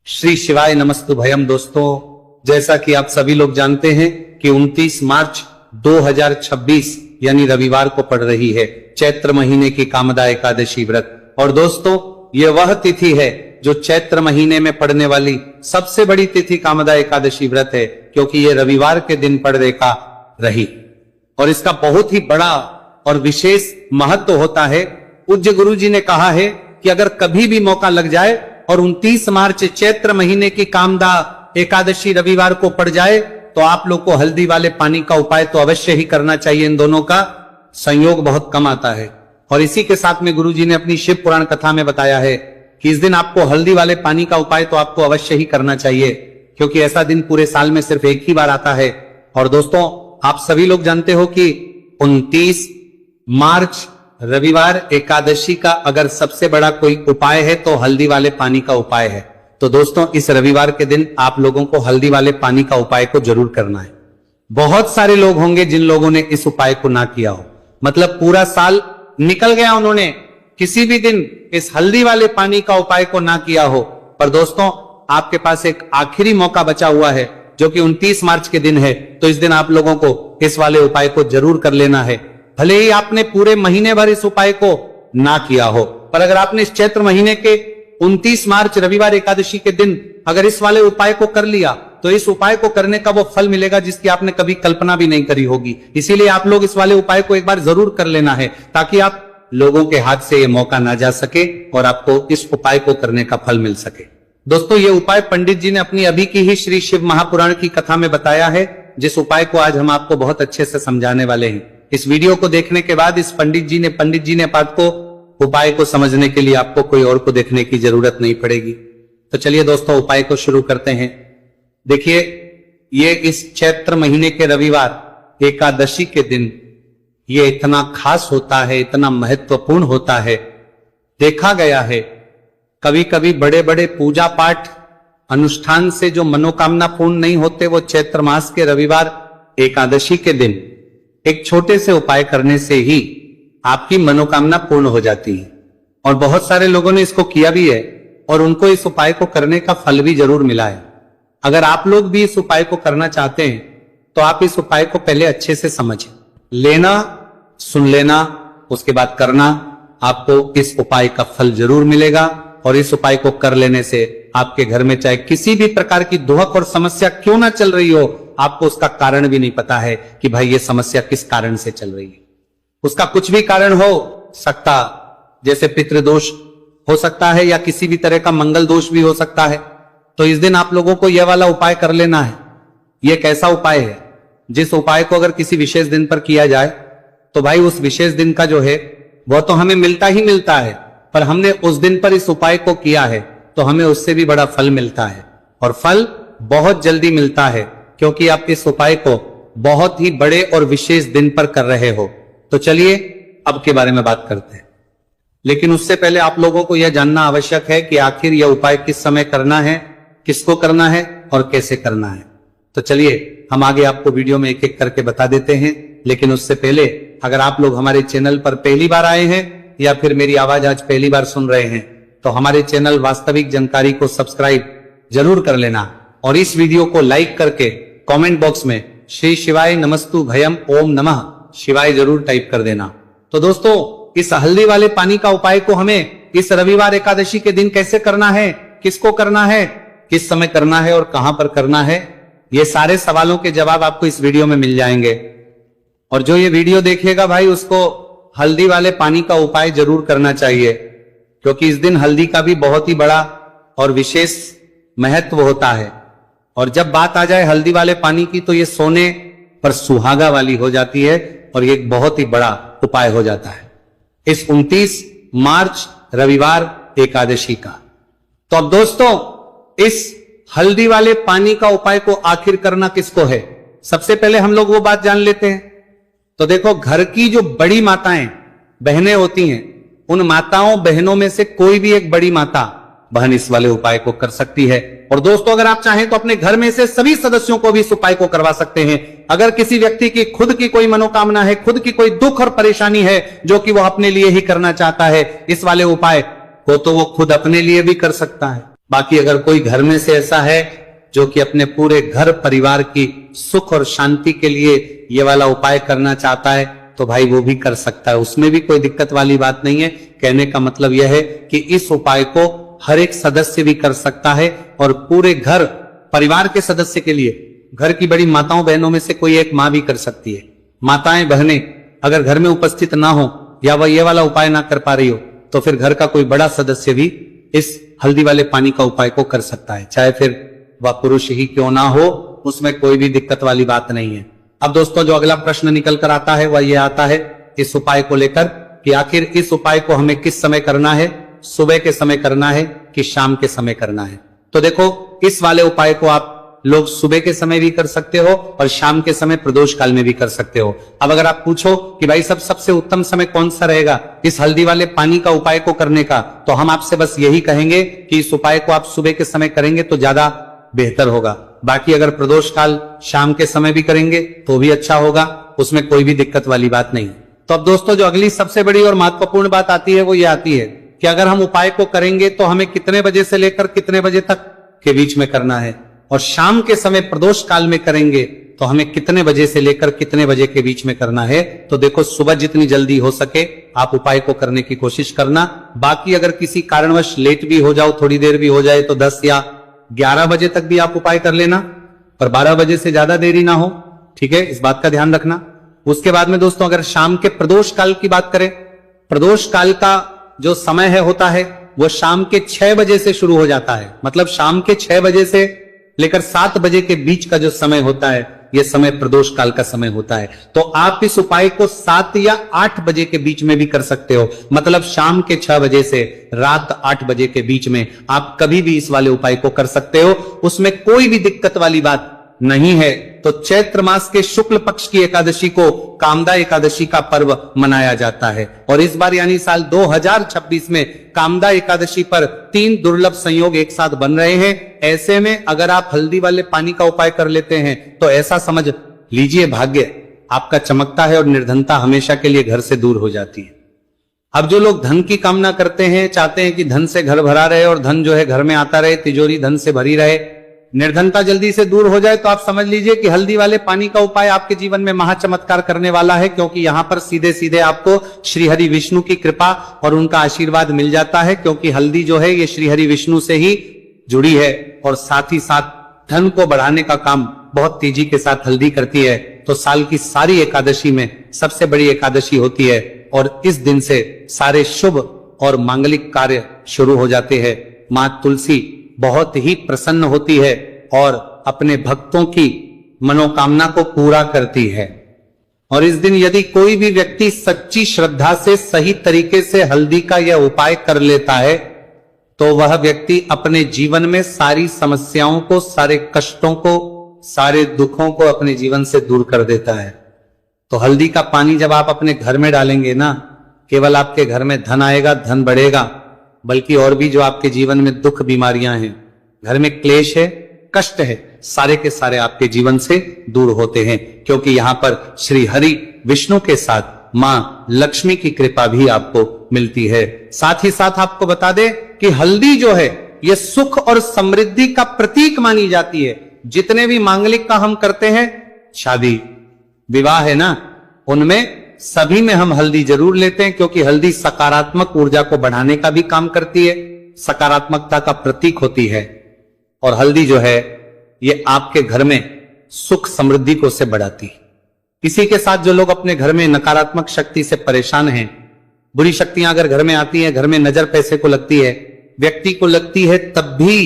श्री शिवाय नमस्तु भयम। दोस्तों, जैसा कि आप सभी लोग जानते हैं कि 29 मार्च 2026 यानी रविवार को पड़ रही है चैत्र महीने की कामदा एकादशी व्रत। और दोस्तों, ये वह तिथि है जो चैत्र महीने में पड़ने वाली सबसे बड़ी तिथि कामदा एकादशी व्रत है, क्योंकि ये रविवार के दिन पड़ रेखा रही और इसका बहुत ही बड़ा और विशेष महत्व होता है। पूज्य गुरु जी ने कहा है कि अगर कभी भी मौका लग जाए और 29 मार्च चैत्र महीने की कामदा एकादशी रविवार को पड़ जाए तो आप लोग को हल्दी वाले पानी का उपाय तो अवश्य ही करना चाहिए। इन दोनों का संयोग बहुत कम आता है और इसी के साथ में गुरु जी ने अपनी शिव पुराण कथा में बताया है कि इस दिन आपको हल्दी वाले पानी का उपाय तो आपको अवश्य ही करना चाहिए, क्योंकि ऐसा दिन पूरे साल में सिर्फ एक ही बार आता है। और दोस्तों, आप सभी लोग जानते हो कि 29 मार्च रविवार एकादशी का अगर सबसे बड़ा कोई उपाय है तो हल्दी वाले पानी का उपाय है। तो दोस्तों, इस रविवार के दिन आप लोगों को हल्दी वाले पानी का उपाय को जरूर करना है। बहुत सारे लोग होंगे जिन लोगों ने इस उपाय को ना किया हो, मतलब पूरा साल निकल गया, उन्होंने किसी भी दिन इस हल्दी वाले पानी का उपाय को ना किया हो। पर दोस्तों, आपके पास एक आखिरी मौका बचा हुआ है जो कि 29 मार्च के दिन है। तो इस दिन आप लोगों को इस वाले उपाय को जरूर कर लेना है। भले ही आपने पूरे महीने भर इस उपाय को ना किया हो, पर अगर आपने इस चैत्र महीने के 29 मार्च रविवार एकादशी के दिन अगर इस वाले उपाय को कर लिया तो इस उपाय को करने का वो फल मिलेगा जिसकी आपने कभी कल्पना भी नहीं करी होगी। इसीलिए आप लोग इस वाले उपाय को एक बार जरूर कर लेना है, ताकि आप लोगों के हाथ से ये मौका ना जा सके और आपको इस उपाय को करने का फल मिल सके। दोस्तों, ये उपाय पंडित जी ने अपनी अभी की ही श्री शिव महापुराण की कथा में बताया है, जिस उपाय को आज हम आपको बहुत अच्छे से समझाने वाले हैं। इस वीडियो को देखने के बाद इस पंडित जी ने बात को उपाय को समझने के लिए आपको कोई और को देखने की जरूरत नहीं पड़ेगी। तो चलिए दोस्तों, उपाय को शुरू करते हैं। देखिए, ये इस चैत्र महीने के रविवार एकादशी के दिन ये इतना खास होता है, इतना महत्वपूर्ण होता है। देखा गया है कभी कभी बड़े बड़े पूजा पाठ अनुष्ठान से जो मनोकामना पूर्ण नहीं होते, वो चैत्र मास के रविवार एकादशी के दिन एक छोटे से उपाय करने से ही आपकी मनोकामना पूर्ण हो जाती है। और बहुत सारे लोगों ने इसको किया भी है और उनको इस उपाय को करने का फल भी जरूर मिला है। अगर आप लोग भी इस उपाय को करना चाहते हैं तो आप इस उपाय को पहले अच्छे से समझ लेना, सुन लेना, उसके बाद करना। आपको इस उपाय का फल जरूर मिलेगा और इस उपाय को कर लेने से आपके घर में चाहे किसी भी प्रकार की दुहक और समस्या क्यों ना चल रही हो, आपको उसका कारण भी नहीं पता है कि भाई ये समस्या किस कारण से चल रही है। उसका कुछ भी कारण हो सकता, जैसे पितृदोष हो सकता है या किसी भी तरह का मंगल दोष भी हो सकता है। तो इस दिन आप लोगों को यह वाला उपाय कर लेना है। यह एक ऐसा उपाय है जिस उपाय को अगर किसी विशेष दिन पर किया जाए तो भाई उस विशेष दिन का जो है वह तो हमें मिलता ही मिलता है, पर हमने उस दिन पर इस उपाय को किया है तो हमें उससे भी बड़ा फल मिलता है। और फल बहुत जल्दी मिलता है, क्योंकि आप इस उपाय को बहुत ही बड़े और विशेष दिन पर कर रहे हो। तो चलिए अब के बारे में बात करते हैं, लेकिन उससे पहले आप लोगों को यह जानना आवश्यक है कि आखिर यह उपाय किस समय करना है, किसको करना है और कैसे करना है। तो चलिए हम आगे आपको वीडियो में एक एक करके बता देते हैं। लेकिन उससे पहले अगर आप लोग हमारे चैनल पर पहली बार आए हैं या फिर मेरी आवाज आज पहली बार सुन रहे हैं तो हमारे चैनल वास्तविक जानकारी को सब्सक्राइब जरूर कर लेना और इस वीडियो को लाइक करके कमेंट बॉक्स में श्री शिवाय नमस्तु भयम ओम नमः शिवाय जरूर टाइप कर देना। तो दोस्तों, इस हल्दी वाले पानी का उपाय को हमें इस रविवार एकादशी के दिन कैसे करना है, किसको करना है, किस समय करना है और कहां पर करना है, ये सारे सवालों के जवाब आपको इस वीडियो में मिल जाएंगे। और जो ये वीडियो देखेगा भाई, उसको हल्दी वाले पानी का उपाय जरूर करना चाहिए, क्योंकि इस दिन हल्दी का भी बहुत ही बड़ा और विशेष महत्व होता है। और जब बात आ जाए हल्दी वाले पानी की तो ये सोने पर सुहागा वाली हो जाती है और ये एक बहुत ही बड़ा उपाय हो जाता है इस 29 मार्च रविवार एकादशी का। तो अब दोस्तों, इस हल्दी वाले पानी का उपाय को आखिर करना किसको है, सबसे पहले हम लोग वो बात जान लेते हैं। तो देखो, घर की जो बड़ी माताएं बहनें होती हैं, उन माताओं बहनों में से कोई भी एक बड़ी माता बहन इस वाले उपाय को कर सकती है। और दोस्तों, अगर आप चाहें तो अपने घर में से सभी सदस्यों को भी इस उपाय को करवा सकते हैं। अगर किसी व्यक्ति की खुद की कोई मनोकामना है, खुद की कोई दुख और परेशानी है जो कि वो अपने लिए ही करना चाहता है, इस वाले उपाय को तो वो खुद अपने लिए भी कर सकता है। बाकी अगर कोई घर में से ऐसा है जो कि अपने पूरे घर परिवार की सुख और शांति के लिए ये वाला उपाय करना चाहता है तो भाई वो भी कर सकता है, उसमें भी कोई दिक्कत वाली बात नहीं है। कहने का मतलब यह है कि इस उपाय को हर एक सदस्य भी कर सकता है और पूरे घर परिवार के सदस्य के लिए, घर की बड़ी माताओं बहनों में से कोई एक माँ भी कर सकती है। माताएं बहनें अगर घर में उपस्थित ना हो या वह ये वाला उपाय ना कर पा रही हो तो फिर घर का कोई बड़ा सदस्य भी इस हल्दी वाले पानी का उपाय को कर सकता है, चाहे फिर वह पुरुष ही क्यों ना हो, उसमें कोई भी दिक्कत वाली बात नहीं है। अब दोस्तों जो अगला प्रश्न निकल कर आता है वह यह आता है इस उपाय को लेकर कि आखिर इस उपाय को हमें किस समय करना है, सुबह के समय करना है कि शाम के समय करना है। तो देखो इस वाले उपाय को आप लोग सुबह के समय भी कर सकते हो और शाम के समय प्रदोष काल में भी कर सकते हो। अब अगर आप पूछो कि भाई सबसे उत्तम समय कौन सा रहेगा इस हल्दी वाले पानी का उपाय को करने का, तो हम आपसे बस यही कहेंगे कि इस उपाय को आप सुबह के समय करेंगे तो ज्यादा बेहतर होगा। बाकी अगर प्रदोष काल शाम के समय भी करेंगे तो भी अच्छा होगा, उसमें कोई भी दिक्कत वाली बात नहीं। तो अब दोस्तों जो अगली सबसे बड़ी और महत्वपूर्ण बात आती है वो ये आती है कि अगर हम उपाय को करेंगे तो हमें कितने बजे से लेकर कितने बजे तक के बीच में करना है, और शाम के समय प्रदोष काल में करेंगे तो हमें कितने बजे से लेकर कितने बजे के बीच में करना है। तो देखो सुबह जितनी जल्दी हो सके आप उपाय को करने की कोशिश करना। बाकी अगर किसी कारणवश लेट भी हो जाओ, थोड़ी देर भी हो जाए तो 10 या 11 बजे तक भी आप उपाय कर लेना, पर 12 बजे से ज्यादा देरी ना हो, ठीक है, इस बात का ध्यान रखना। उसके बाद में दोस्तों अगर शाम के प्रदोष काल की बात करें, प्रदोष काल का जो समय है होता है वो शाम के 6 बजे से शुरू हो जाता है। मतलब शाम के 6 बजे से लेकर 7 बजे के बीच का जो समय होता है यह समय प्रदोष काल का समय होता है। तो आप इस उपाय को 7 या 8 बजे के बीच में भी कर सकते हो। मतलब शाम के 6 बजे से रात 8 बजे के बीच में आप कभी भी इस वाले उपाय को कर सकते हो, उसमें कोई भी दिक्कत वाली बात नहीं है। तो चैत्र मास के शुक्ल पक्ष की एकादशी को कामदा एकादशी का पर्व मनाया जाता है और इस बार यानी साल 2026 में कामदा एकादशी पर 3 दुर्लभ संयोग एक साथ बन रहे हैं। ऐसे में अगर आप हल्दी वाले पानी का उपाय कर लेते हैं तो ऐसा समझ लीजिए भाग्य आपका चमकता है और निर्धनता हमेशा के लिए घर से दूर हो जाती है। अब जो लोग धन की कामना करते हैं, चाहते हैं कि धन से घर भरा रहे और धन जो है घर में आता रहे, तिजोरी धन से भरी रहे, निर्धनता जल्दी से दूर हो जाए, तो आप समझ लीजिए कि हल्दी वाले पानी का उपाय आपके जीवन में महाचमत्कार करने वाला है। क्योंकि यहां पर सीधे सीधे आपको श्री हरि विष्णु की कृपा और उनका आशीर्वाद मिल जाता है, क्योंकि हल्दी जो है ये श्री हरि विष्णु से ही जुड़ी है और साथ ही साथ धन को बढ़ाने का काम बहुत तेजी के साथ हल्दी करती है। तो साल की सारी एकादशी में सबसे बड़ी एकादशी होती है और इस दिन से सारे शुभ और मांगलिक कार्य शुरू हो जाते हैं। मां तुलसी बहुत ही प्रसन्न होती है और अपने भक्तों की मनोकामना को पूरा करती है। और इस दिन यदि कोई भी व्यक्ति सच्ची श्रद्धा से सही तरीके से हल्दी का यह उपाय कर लेता है तो वह व्यक्ति अपने जीवन में सारी समस्याओं को, सारे कष्टों को, सारे दुखों को अपने जीवन से दूर कर देता है। तो हल्दी का पानी जब आप अपने घर में डालेंगे ना, केवल आपके घर में धन आएगा, धन बढ़ेगा, बल्कि और भी जो आपके जीवन में दुख बीमारियां हैं, घर में क्लेश है, कष्ट है, सारे के सारे आपके जीवन से दूर होते हैं। क्योंकि यहां पर श्री हरि विष्णु के साथ मां लक्ष्मी की कृपा भी आपको मिलती है। साथ ही साथ आपको बता दे कि हल्दी जो है यह सुख और समृद्धि का प्रतीक मानी जाती है। जितने भी मांगलिक का हम करते हैं, शादी विवाह है ना, उनमें सभी में हम हल्दी जरूर लेते हैं, क्योंकि हल्दी सकारात्मक ऊर्जा को बढ़ाने का भी काम करती है, सकारात्मकता का प्रतीक होती है। और हल्दी जो है ये आपके घर में सुख समृद्धि को से बढ़ाती है। इसी के साथ जो लोग अपने घर में नकारात्मक शक्ति से परेशान हैं, बुरी शक्तियां अगर घर में आती है, घर में नजर पैसे को लगती है, व्यक्ति को लगती है, तब भी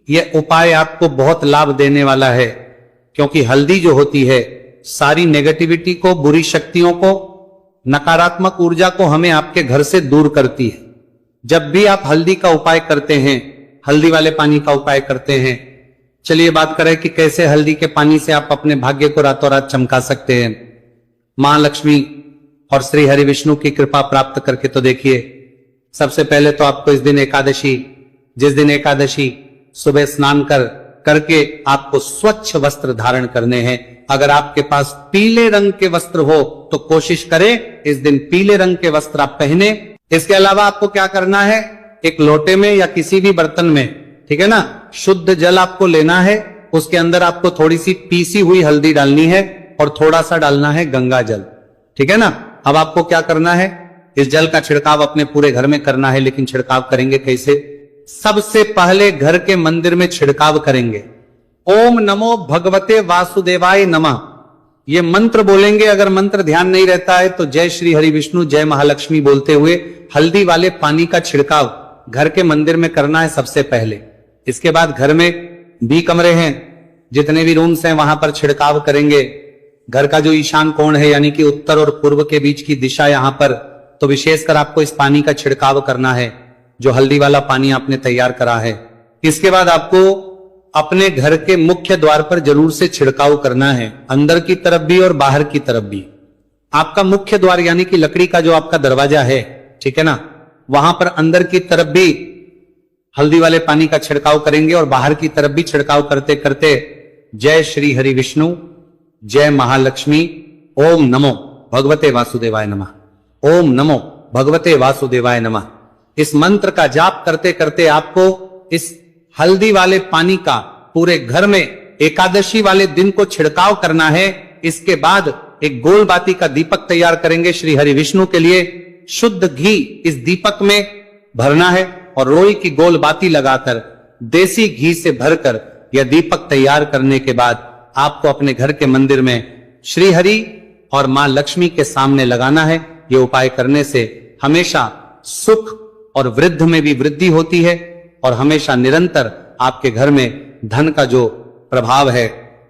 यह उपाय आपको बहुत लाभ देने वाला है। क्योंकि हल्दी जो होती है सारी नेगेटिविटी को, बुरी शक्तियों को, नकारात्मक ऊर्जा को हमें आपके घर से दूर करती है। जब भी आप हल्दी का उपाय करते हैं, हल्दी वाले पानी का उपाय करते हैं, चलिए बात करें कि कैसे हल्दी के पानी से आप अपने भाग्य को रातों रात चमका सकते हैं। मां लक्ष्मी और श्री हरि विष्णु की कृपा प्राप्त करके तो देखिए। सबसे पहले तो आपको इस दिन एकादशी, जिस दिन एकादशी सुबह स्नान करके आपको स्वच्छ वस्त्र धारण करने हैं। अगर आपके पास पीले रंग के वस्त्र हो तो कोशिश करें इस दिन पीले रंग के वस्त्र आप पहने। इसके अलावा आपको क्या करना है, एक लोटे में या किसी भी बर्तन में ठीक है ना। शुद्ध जल आपको लेना है, उसके अंदर आपको थोड़ी सी पीसी हुई हल्दी डालनी है और थोड़ा सा डालना है गंगा जल, ठीक है ना। अब आपको क्या करना है, इस जल का छिड़काव अपने पूरे घर में करना है। लेकिन छिड़काव करेंगे कैसे? सबसे पहले घर के मंदिर में छिड़काव करेंगे। ओम नमो भगवते वासुदेवाय नमः, ये मंत्र बोलेंगे। अगर मंत्र ध्यान नहीं रहता है तो जय श्री हरि विष्णु जय महालक्ष्मी बोलते हुए हल्दी वाले पानी का छिड़काव घर के मंदिर में करना है सबसे पहले। इसके बाद घर में भी कमरे हैं, जितने भी रूम्स हैं वहां पर छिड़काव करेंगे। घर का जो ईशान कोण है यानी कि उत्तर और पूर्व के बीच की दिशा यहां पर, तो विशेषकर आपको इस पानी का छिड़काव करना है, जो हल्दी वाला पानी आपने तैयार करा है। इसके बाद आपको अपने घर के मुख्य द्वार पर जरूर से छिड़काव करना है, अंदर की तरफ भी और बाहर की तरफ भी। आपका मुख्य द्वार यानी कि लकड़ी का जो आपका दरवाजा है, ठीक है ना, वहां पर अंदर की तरफ भी हल्दी वाले पानी का छिड़काव करेंगे और बाहर की तरफ भी छिड़काव करते करते जय श्री हरि विष्णु जय महालक्ष्मी ओम नमो भगवते वासुदेवाय नमः, ओम नमो भगवते वासुदेवाय नमः, इस मंत्र का जाप करते करते आपको इस हल्दी वाले पानी का पूरे घर में एकादशी वाले दिन को छिड़काव करना है। इसके बाद एक गोल बाती का दीपक तैयार करेंगे श्री हरि विष्णु के लिए। शुद्ध घी इस दीपक में भरना है और रोई की गोल बाती लगाकर देसी घी से भरकर यह दीपक तैयार करने के बाद आपको अपने घर के मंदिर में श्री हरि और मां लक्ष्मी के सामने लगाना है। ये उपाय करने से हमेशा सुख और वृद्धि में भी वृद्धि होती है और हमेशा निरंतर आपके घर में धन का जो प्रभाव है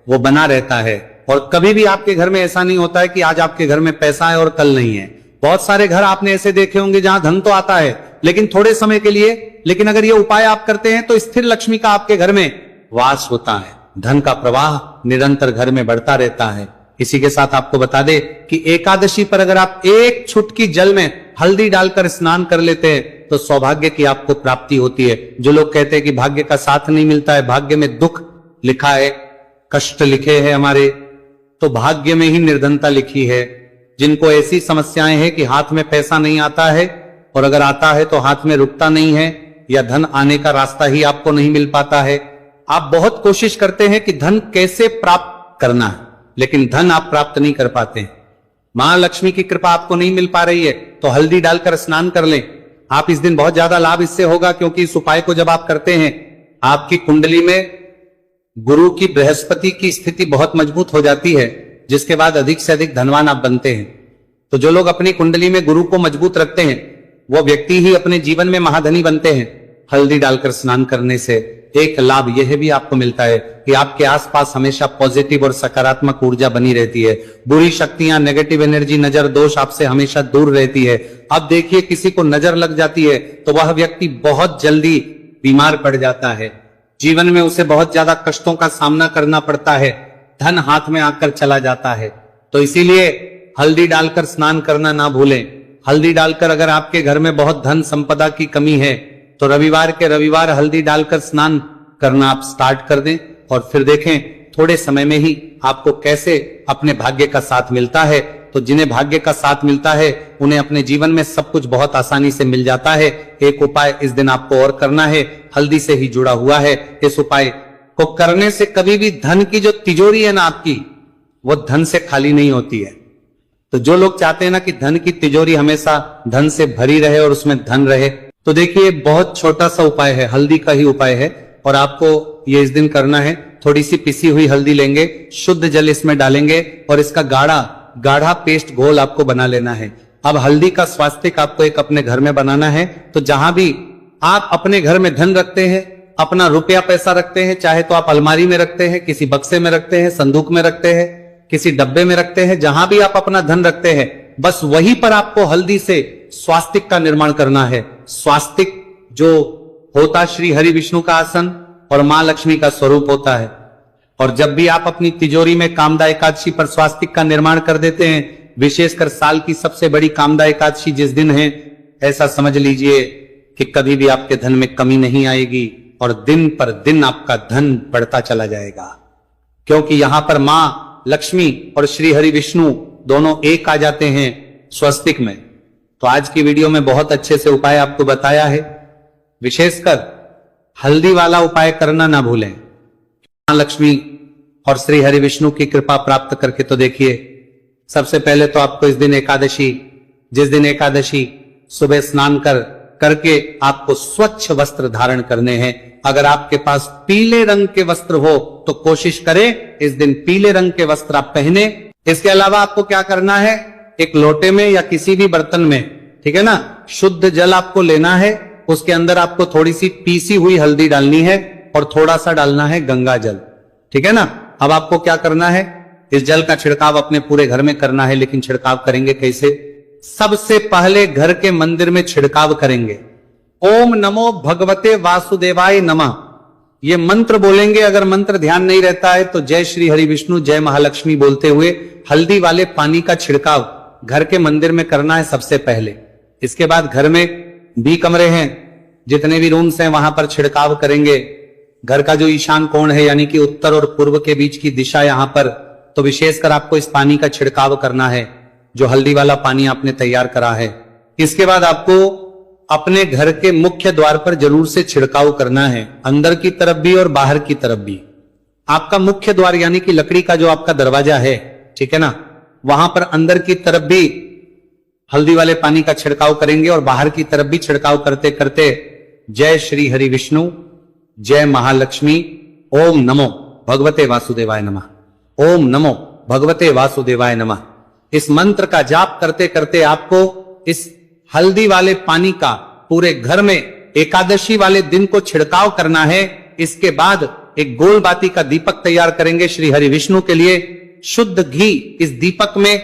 वो बना रहता है। और कभी भी आपके घर में ऐसा नहीं होता है कि आज आपके घर में पैसा है और कल नहीं है। बहुत सारे घर आपने ऐसे देखे होंगे जहां धन तो आता है लेकिन थोड़े समय के लिए, लेकिन अगर ये उपाय आप करते हैं तो स्थिर लक्ष्मी का आपके घर में वास होता है, धन का प्रवाह निरंतर घर में बढ़ता रहता है। इसी के साथ आपको बता दे कि एकादशी पर अगर आप एक चुटकी जल में हल्दी डालकर स्नान कर लेते हैं तो सौभाग्य की आपको प्राप्ति होती है। जो लोग कहते हैं कि भाग्य का साथ नहीं मिलता है, भाग्य में दुख लिखा है, कष्ट लिखे हैं हमारे, तो भाग्य में ही निर्धनता लिखी है। जिनको ऐसी समस्याएं हैं कि हाथ में पैसा नहीं आता है और अगर आता है तो हाथ में रुकता नहीं है या धन आने का रास्ता ही आपको नहीं मिल पाता है। आप बहुत कोशिश करते हैं कि धन कैसे प्राप्त करना है, लेकिन धन आप प्राप्त नहीं कर पाते हैं। महालक्ष्मी की कृपा आपको नहीं मिल पा रही है तो हल्दी डालकर स्नान कर लें। आप इस दिन बहुत ज्यादा लाभ इससे होगा क्योंकि इस उपाय को जब आप करते हैं आपकी कुंडली में गुरु की बृहस्पति की स्थिति बहुत मजबूत हो जाती है, जिसके बाद अधिक से अधिक धनवान आप बनते हैं। तो जो लोग अपनी कुंडली में गुरु को मजबूत रखते हैं वो व्यक्ति ही अपने जीवन में महाधनी बनते हैं। हल्दी डालकर स्नान करने से एक लाभ यह भी आपको मिलता है कि आपके आसपास हमेशा पॉजिटिव और सकारात्मक ऊर्जा बनी रहती है। बुरी शक्तियां, नेगेटिव एनर्जी, नजर दोष आपसे हमेशा दूर रहती है। अब देखिए किसी को नजर लग जाती है तो वह व्यक्ति बहुत जल्दी बीमार पड़ जाता है, जीवन में उसे बहुत ज्यादा कष्टों का सामना करना पड़ता है, धन हाथ में आकर चला जाता है। तो इसीलिए हल्दी डालकर स्नान करना ना भूलें। हल्दी डालकर अगर आपके घर में बहुत धन संपदा की कमी है तो रविवार के रविवार हल्दी डालकर स्नान करना आप स्टार्ट कर दें और फिर देखें थोड़े समय में ही आपको कैसे अपने भाग्य का साथ मिलता है। तो जिन्हें भाग्य का साथ मिलता है उन्हें अपने जीवन में सब कुछ बहुत आसानी से मिल जाता है। एक उपाय इस दिन आपको और करना है, हल्दी से ही जुड़ा हुआ है। इस उपाय को करने से कभी भी धन की जो तिजोरी है ना आपकी, वो धन से खाली नहीं होती है। तो जो लोग चाहते हैं ना कि धन की तिजोरी हमेशा धन से भरी रहे और उसमें धन रहे, तो देखिए बहुत छोटा सा उपाय है, हल्दी का ही उपाय है और आपको ये इस दिन करना है। थोड़ी सी पिसी हुई हल्दी लेंगे, शुद्ध जल इसमें डालेंगे और इसका गाढ़ा पेस्ट घोल आपको बना लेना है। अब हल्दी का स्वास्तिक आपको एक अपने घर में बनाना है। तो जहां भी आप अपने घर में धन रखते हैं, अपना रुपया पैसा रखते हैं, चाहे तो आप अलमारी में रखते हैं, किसी बक्से में रखते हैं, संदूक में रखते हैं, किसी डब्बे में रखते हैं, जहां भी आप अपना धन रखते हैं बस वहीं पर आपको हल्दी से स्वास्तिक का निर्माण करना है। स्वास्तिक जो होता श्री हरि विष्णु का आसन और मां लक्ष्मी का स्वरूप होता है। और जब भी आप अपनी तिजोरी में कामदा एकादशी पर स्वास्तिक का निर्माण कर देते हैं, विशेषकर साल की सबसे बड़ी कामदा एकादशी जिस दिन है, ऐसा समझ लीजिए कि कभी भी आपके धन में कमी नहीं आएगी और दिन पर दिन आपका धन बढ़ता चला जाएगा, क्योंकि यहां पर मां लक्ष्मी और श्री हरि विष्णु दोनों एक आ जाते हैं स्वस्तिक में। तो आज की वीडियो में बहुत अच्छे से उपाय आपको बताया है। विशेषकर हल्दी वाला उपाय करना ना भूलें। मां लक्ष्मी और श्री हरि विष्णु की कृपा प्राप्त करके तो देखिए, सबसे पहले तो आपको इस दिन एकादशी, जिस दिन एकादशी सुबह स्नान करके आपको स्वच्छ वस्त्र धारण करने हैं। अगर आपके पास पीले रंग के वस्त्र हो तो कोशिश करें इस दिन पीले रंग के वस्त्र आप पहने। इसके अलावा आपको क्या करना है, एक लोटे में या किसी भी बर्तन में, ठीक है ना, शुद्ध जल आपको लेना है। उसके अंदर आपको थोड़ी सी पीसी हुई हल्दी डालनी है और थोड़ा सा डालना है गंगा जल, ठीक है ना। अब आपको क्या करना है, इस जल का छिड़काव अपने पूरे घर में करना है। लेकिन छिड़काव करेंगे कैसे? सबसे पहले घर के मंदिर में छिड़काव करेंगे। ओम नमो भगवते वासुदेवाय नमः, ये मंत्र बोलेंगे। अगर मंत्र ध्यान नहीं रहता है तो जय श्री हरि विष्णु, जय महालक्ष्मी बोलते हुए हल्दी वाले पानी का छिड़काव घर के मंदिर में करना है सबसे पहले। इसके बाद घर में भी कमरे हैं, जितने भी रूम्स हैं वहां पर छिड़काव करेंगे। घर का जो ईशान कोण है यानी कि उत्तर और पूर्व के बीच की दिशा, यहां पर तो विशेषकर आपको इस पानी का छिड़काव करना है, जो हल्दी वाला पानी आपने तैयार करा है। इसके बाद आपको अपने घर के मुख्य द्वार पर जरूर से छिड़काव करना है, अंदर की तरफ भी और बाहर की तरफ भी। आपका मुख्य द्वार यानी कि लकड़ी का जो आपका दरवाजा है, ठीक है ना, वहां पर अंदर की तरफ भी हल्दी वाले पानी का छिड़काव करेंगे और बाहर की तरफ भी छिड़काव करते करते जय श्री हरि विष्णु, जय महालक्ष्मी, ओम नमो भगवते वासुदेवाय नमः, ओम नमो भगवते वासुदेवाय नमः, इस मंत्र का जाप करते करते आपको इस हल्दी वाले पानी का पूरे घर में एकादशी वाले दिन को छिड़काव करना है। इसके बाद एक गोल बाती का दीपक तैयार करेंगे श्री हरि विष्णु के लिए। शुद्ध घी इस दीपक में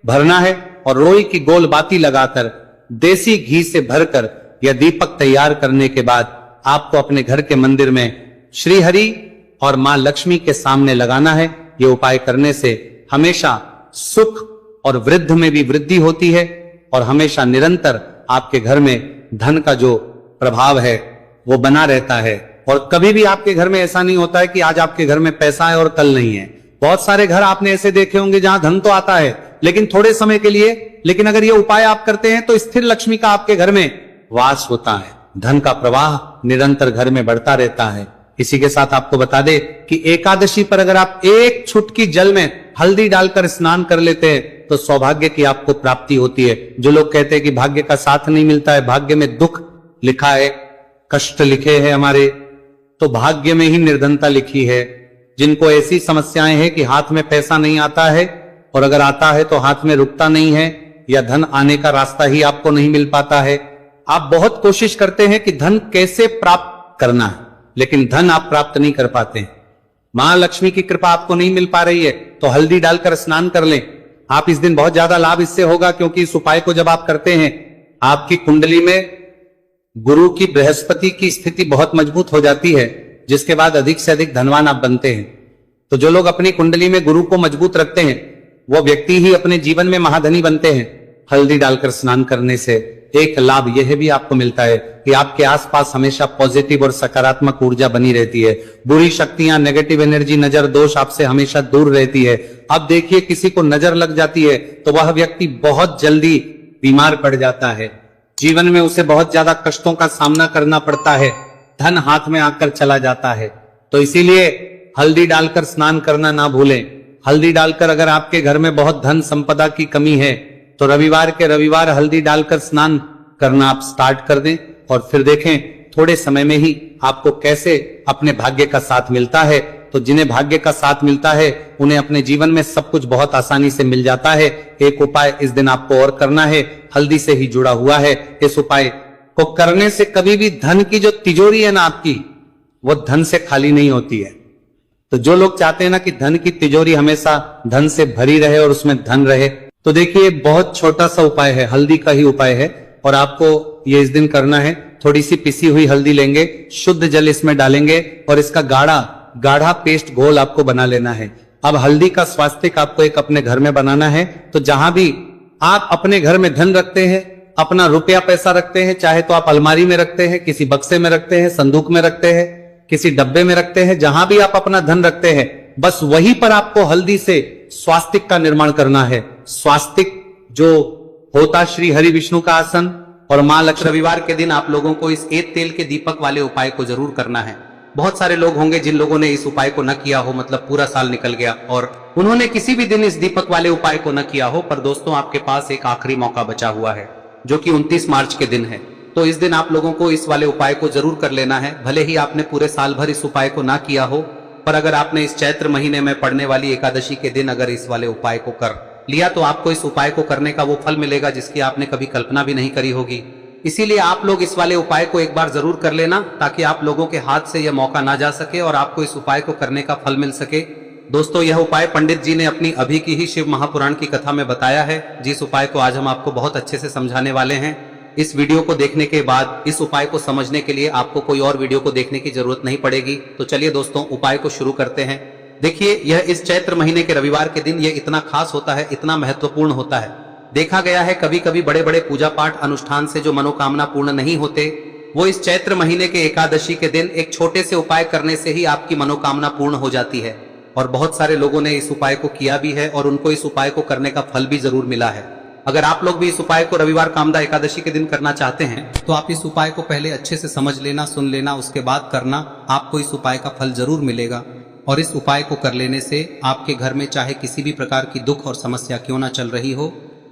भरना है और रोई की गोल बाती लगाकर देसी घी से भरकर यह दीपक तैयार करने के बाद आपको अपने घर के मंदिर में श्री हरि और मां लक्ष्मी के सामने लगाना है। यह उपाय करने से हमेशा सुख और वृद्ध में भी वृद्धि होती है और हमेशा निरंतर आपके घर में धन का जो प्रभाव है वो बना रहता है। और कभी भी आपके घर में ऐसा नहीं होता है कि आज आपके घर में पैसा है और कल नहीं है। बहुत सारे घर आपने ऐसे देखे होंगे जहां धन तो आता है लेकिन थोड़े समय के लिए, लेकिन अगर ये उपाय आप करते हैं तो स्थिर लक्ष्मी का आपके घर में वास होता है, धन का प्रवाह निरंतर घर में बढ़ता रहता है। इसी के साथ आपको बता दे कि एकादशी पर अगर आप एक चुटकी जल में हल्दी डालकर स्नान कर लेते हैं तो सौभाग्य की आपको प्राप्ति होती है। जो लोग कहते हैं कि भाग्य का साथ नहीं मिलता है, भाग्य में दुख लिखा है, कष्ट लिखे हैं हमारे, तो भाग्य में ही निर्धनता लिखी है। जिनको ऐसी समस्याएं हैं कि हाथ में पैसा नहीं आता है और अगर आता है तो हाथ में रुकता नहीं है या धन आने का रास्ता ही आपको नहीं मिल पाता है। आप बहुत कोशिश करते हैं कि धन कैसे प्राप्त करना है, लेकिन धन आप प्राप्त नहीं कर पाते हैं। महालक्ष्मी की कृपा आपको नहीं मिल पा रही है तो हल्दी डालकर स्नान कर लें। आप इस दिन बहुत ज्यादा लाभ इससे होगा, क्योंकि इस उपाय को जब आप करते हैं आपकी कुंडली में गुरु की, बृहस्पति की स्थिति बहुत मजबूत हो जाती है, जिसके बाद अधिक से अधिक धनवान आप बनते हैं। तो जो लोग अपनी कुंडली में गुरु को मजबूत रखते हैं वो व्यक्ति ही अपने जीवन में महाधनी बनते हैं। हल्दी डालकर स्नान करने से एक लाभ यह भी आपको मिलता है कि आपके आसपास हमेशा पॉजिटिव और सकारात्मक ऊर्जा बनी रहती है। बुरी शक्तियां, नेगेटिव एनर्जी, नजर दोष आपसे हमेशा दूर रहती है। अब देखिए किसी को नजर लग जाती है तो वह व्यक्ति बहुत जल्दी बीमार पड़ जाता है, जीवन में उसे बहुत ज्यादा कष्टों का सामना करना पड़ता है, धन हाथ में आकर चला जाता है। तो इसीलिए हल्दी डालकर स्नान करना ना भूलें। हल्दी डालकर अगर आपके घर में बहुत धन संपदा की कमी है तो रविवार के रविवार हल्दी डालकर स्नान करना आप स्टार्ट कर दें और फिर देखें थोड़े समय में ही आपको कैसे अपने भाग्य का साथ मिलता है। तो जिन्हें भाग्य का साथ मिलता है उन्हें अपने जीवन में सब कुछ बहुत आसानी से मिल जाता है। एक उपाय इस दिन आपको और करना है, हल्दी से ही जुड़ा हुआ है। इस उपाय को करने से कभी भी धन की जो तिजोरी है ना आपकी, वो धन से खाली नहीं होती है। तो जो लोग चाहते हैं ना कि धन की तिजोरी हमेशा धन से भरी रहे और उसमें धन रहे, तो देखिए बहुत छोटा सा उपाय है, हल्दी का ही उपाय है और आपको ये इस दिन करना है। थोड़ी सी पिसी हुई हल्दी लेंगे, शुद्ध जल इसमें डालेंगे और इसका गाढ़ा पेस्ट घोल आपको बना लेना है। अब हल्दी का स्वास्तिक आपको एक अपने घर में बनाना है। तो जहां भी आप अपने घर में धन रखते हैं, अपना रुपया पैसा रखते हैं, चाहे तो आप अलमारी में रखते हैं, किसी बक्से में रखते हैं, संदूक में रखते हैं, किसी डब्बे में रखते हैं, जहां भी आप अपना धन रखते हैं बस वहीं पर आपको हल्दी से स्वास्तिक का निर्माण करना है। स्वास्तिक जो होता श्री हरि विष्णु का आसन और माँ लक्ष्मी रविवार के दिन आप लोगों को इस एक तेल के दीपक वाले उपाय को जरूर करना है। बहुत सारे लोग होंगे जिन लोगों ने इस उपाय को न किया हो, मतलब पूरा साल निकल गया और उन्होंने किसी भी दिन इस दीपक वाले उपाय को न किया हो। पर दोस्तों आपके पास एक आखिरी मौका बचा हुआ है जो कि 29 मार्च के दिन है। तो इस दिन आप लोगों को इस वाले उपाय को जरूर कर लेना है। भले ही आपने पूरे साल भर इस उपाय को ना किया हो, पर अगर आपने इस चैत्र महीने में पड़ने वाली एकादशी के दिन अगर इस वाले उपाय को कर लिया तो आपको इस उपाय को करने का वो फल मिलेगा जिसकी आपने कभी कल्पना भी नहीं करी होगी। इसीलिए आप लोग इस वाले उपाय को एक बार जरूर कर लेना ताकि आप लोगों के हाथ से यह मौका ना जा सके और आपको इस उपाय को करने का फल मिल सके। दोस्तों यह उपाय पंडित जी ने अपनी अभी की ही शिव महापुराण की कथा में बताया है, जिस उपाय को आज हम आपको बहुत अच्छे से समझाने वाले हैं। इस वीडियो को देखने के बाद इस उपाय को समझने के लिए आपको कोई और वीडियो को देखने की जरूरत नहीं पड़ेगी। तो चलिए दोस्तों उपाय को शुरू करते हैं। देखिए यह इस चैत्र महीने के रविवार के दिन यह इतना खास होता है, इतना महत्वपूर्ण होता है। देखा गया है कभी कभी बड़े बड़े पूजा पाठ अनुष्ठान से जो मनोकामना पूर्ण नहीं होते, वो इस चैत्र महीने के एकादशी के दिन एक छोटे से उपाय करने से ही आपकी मनोकामना पूर्ण हो जाती है। और बहुत सारे लोगों ने इस उपाय को किया भी है और उनको इस उपाय को करने का फल भी जरूर मिला है। अगर आप लोग भी इस उपाय को रविवार कामदा एकादशी के दिन करना चाहते हैं तो आप इस उपाय को पहले अच्छे से समझ लेना, सुन लेना, उसके बाद करना। आपको इस उपाय का फल जरूर मिलेगा। और इस उपाय को कर लेने से आपके घर में चाहे किसी भी प्रकार की दुख और समस्या क्यों ना चल रही हो,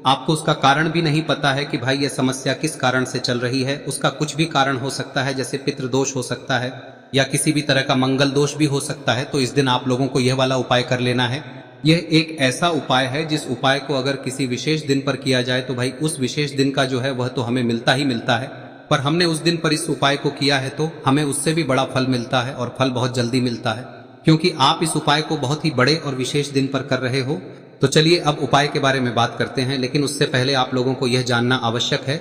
आपको उसका कारण भी नहीं पता है कि भाई यह समस्या किस कारण से चल रही है, उसका कुछ भी कारण हो सकता है, जैसे पितृदोष हो सकता है या किसी भी तरह का मंगल दोष भी हो सकता है। तो इस दिन आप लोगों को यह वाला उपाय कर लेना है। यह एक ऐसा उपाय है जिस उपाय को अगर किसी विशेष दिन पर किया जाए तो भाई उस विशेष दिन का जो है वह तो हमें मिलता ही मिलता है, पर हमने उस दिन पर इस उपाय को किया है तो हमें उससे भी बड़ा फल मिलता है और फल बहुत जल्दी मिलता है, क्योंकि आप इस उपाय को बहुत ही बड़े और विशेष दिन पर कर रहे हो। तो चलिए अब उपाय के बारे में बात करते हैं, लेकिन उससे पहले आप लोगों को यह जानना आवश्यक है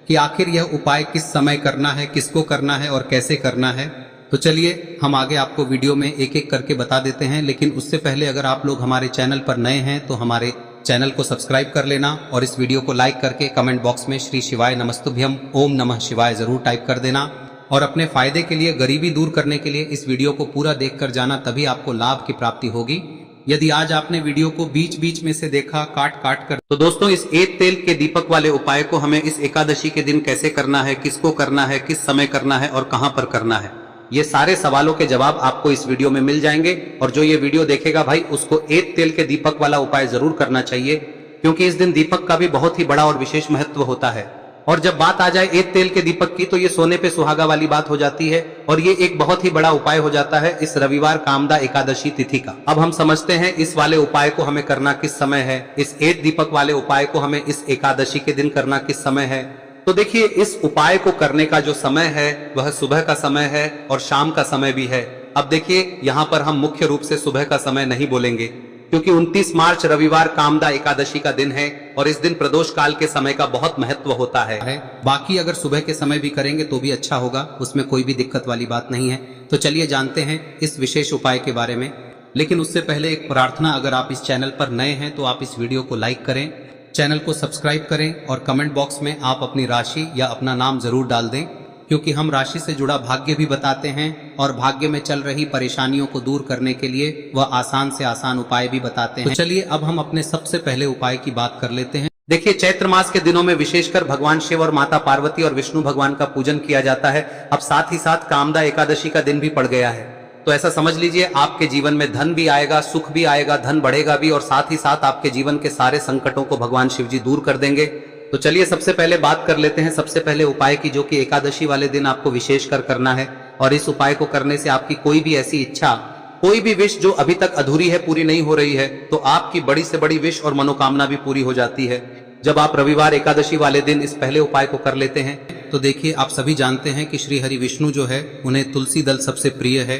कि आखिर यह उपाय किस समय करना है, किसको करना है और कैसे करना है। तो चलिए हम आगे आपको वीडियो में एक एक करके बता देते हैं, लेकिन उससे पहले अगर आप लोग हमारे चैनल पर नए हैं तो हमारे चैनल को सब्सक्राइब कर लेना और इस वीडियो को लाइक करके कमेंट बॉक्स में श्री शिवाय नमस्तुभ्यम ओम नमः शिवाय जरूर टाइप कर देना। और अपने फायदे के लिए, गरीबी दूर करने के लिए इस वीडियो को पूरा देखकर जाना, तभी आपको लाभ की प्राप्ति होगी। यदि आज आपने वीडियो को बीच बीच में से देखा काट काट कर, तो दोस्तों इस एक तेल के दीपक वाले उपाय को हमें इस एकादशी के दिन कैसे करना है, किसको करना है, किस समय करना है और कहां पर करना है, ये सारे सवालों के जवाब आपको इस वीडियो में मिल जाएंगे। और जो ये वीडियो देखेगा भाई उसको एक तेल के दीपक वाला उपाय जरूर करना चाहिए, क्योंकि इस दिन दीपक का भी बहुत ही बड़ा और विशेष महत्व होता है। और जब बात आ जाए एक तेल के दीपक की तो ये सोने पे सुहागा वाली बात हो जाती है और ये एक बहुत ही बड़ा उपाय हो जाता है इस रविवार कामदा एकादशी तिथि का। अब हम समझते हैं इस वाले उपाय को हमें करना किस समय है, इस एक दीपक वाले उपाय को हमें इस एकादशी के दिन करना किस समय है। तो देखिए इस उपाय को करने का जो समय है वह सुबह का समय है और शाम का समय भी है। अब देखिए यहाँ पर हम मुख्य रूप से सुबह का समय नहीं बोलेंगे, क्योंकि 29 मार्च रविवार कामदा एकादशी का दिन है और इस दिन प्रदोष काल के समय का बहुत महत्व होता है। बाकी अगर सुबह के समय भी करेंगे तो भी अच्छा होगा, उसमें कोई भी दिक्कत वाली बात नहीं है। तो चलिए जानते हैं इस विशेष उपाय के बारे में। लेकिन उससे पहले एक प्रार्थना, अगर आप इस चैनल पर नए हैं तो आप इस वीडियो को लाइक करें, चैनल को सब्सक्राइब करें और कमेंट बॉक्स में आप अपनी राशि या अपना नाम जरूर डाल दें, क्योंकि हम राशि से जुड़ा भाग्य भी बताते हैं और भाग्य में चल रही परेशानियों को दूर करने के लिए वह आसान से आसान उपाय भी बताते हैं। तो चलिए अब हम अपने सबसे पहले उपाय की बात कर लेते हैं। देखिए चैत्र मास के दिनों में विशेषकर भगवान शिव और माता पार्वती और विष्णु भगवान का पूजन किया जाता है। अब साथ ही साथ कामदा एकादशी का दिन भी पड़ गया है, तो ऐसा समझ लीजिए आपके जीवन में धन भी आएगा, सुख भी आएगा, धन बढ़ेगा भी और साथ ही साथ आपके जीवन के सारे संकटों को भगवान शिव जी दूर कर देंगे। तो चलिए सबसे पहले बात कर लेते हैं सबसे पहले उपाय की, जो कि एकादशी वाले दिन आपको विशेषकर करना है। और इस उपाय को करने से आपकी कोई भी ऐसी इच्छा, कोई भी विश जो अभी तक अधूरी है, पूरी नहीं हो रही है, तो आपकी बड़ी से बड़ी विश और मनोकामना भी पूरी हो जाती है जब आप रविवार एकादशी वाले दिन इस पहले उपाय को कर लेते हैं। तो देखिए आप सभी जानते हैं कि श्री हरि विष्णु जो है उन्हें तुलसी दल सबसे प्रिय है।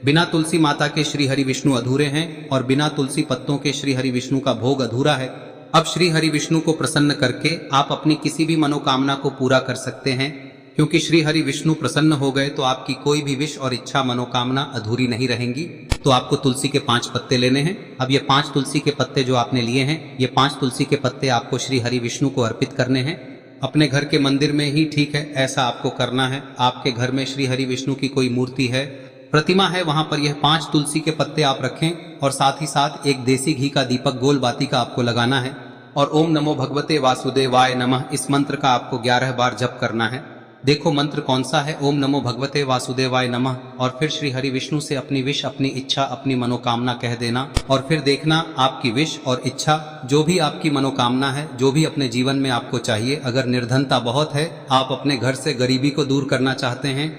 बिना तुलसी माता के श्री हरि विष्णु अधूरे हैं और बिना तुलसी पत्तों के श्री हरि विष्णु का भोग अधूरा है। अब श्री हरि विष्णु को प्रसन्न करके आप अपनी किसी भी मनोकामना को पूरा कर सकते हैं, क्योंकि श्री हरि विष्णु प्रसन्न हो गए तो आपकी कोई भी विश और इच्छा मनोकामना अधूरी नहीं रहेंगी। तो आपको तुलसी के 5 पत्ते लेने हैं। अब ये 5 तुलसी के पत्ते जो आपने लिए हैं, ये 5 तुलसी के पत्ते आपको श्री हरि विष्णु को अर्पित करने हैं। अपने घर के मंदिर में ही ठीक है, ऐसा आपको करना है। आपके घर में श्री हरि विष्णु की कोई मूर्ति है, प्रतिमा है, वहां पर यह 5 तुलसी के पत्ते आप रखें और साथ ही साथ एक देसी घी का दीपक गोल बाती का आपको लगाना है। और ओम नमो भगवते वासुदेवाय नमः इस मंत्र का आपको 11 बार जप करना है। देखो मंत्र कौन सा है, ओम नमो भगवते वासुदेवाय नमः, और फिर श्री हरि विष्णु से अपनी विश, अपनी इच्छा, अपनी मनोकामना कह देना, और फिर देखना आपकी विश और इच्छा, जो भी आपकी मनोकामना है, जो भी अपने जीवन में आपको चाहिए। अगर निर्धनता बहुत है, आप अपने घर से गरीबी को दूर करना चाहते हैं,